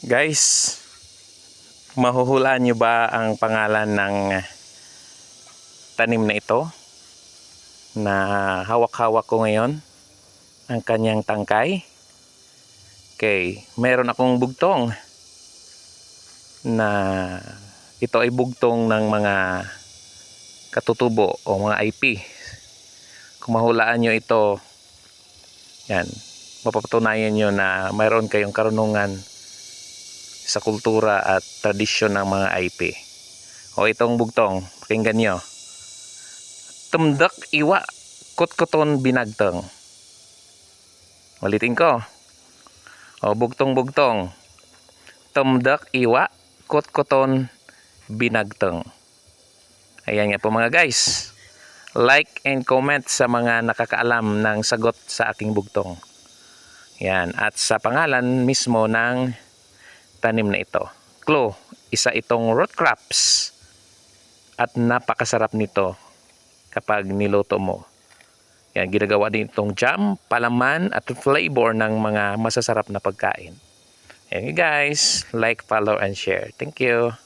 Guys, mahuhulaan nyo ba ang pangalan ng tanim na ito na hawak-hawak ko ngayon? Ang kanyang tangkay. Okay, meron akong bugtong na ito ay bugtong ng mga katutubo o mga IP. Kung mahulaan nyo ito, yan, mapapatunayan nyo na mayroon kayong karunungan sa kultura at tradisyon ng mga IP. O itong bugtong, pakinggan nyo. Tumdak iwa kutkuton binagteng. Ulitin ko. O bugtong-bugtong. Tumdak iwa kutkuton binagteng. Ayan nga po mga guys. Like and comment sa mga nakakaalam ng sagot sa aking bugtong. Yan. At sa pangalan mismo ng tanim na ito. Clue, isa itong root crops. At napakasarap nito kapag niluto mo. Yan, ginagawa din itong jam, palaman at flavor ng mga masasarap na pagkain. Yan guys, like, follow and share. Thank you.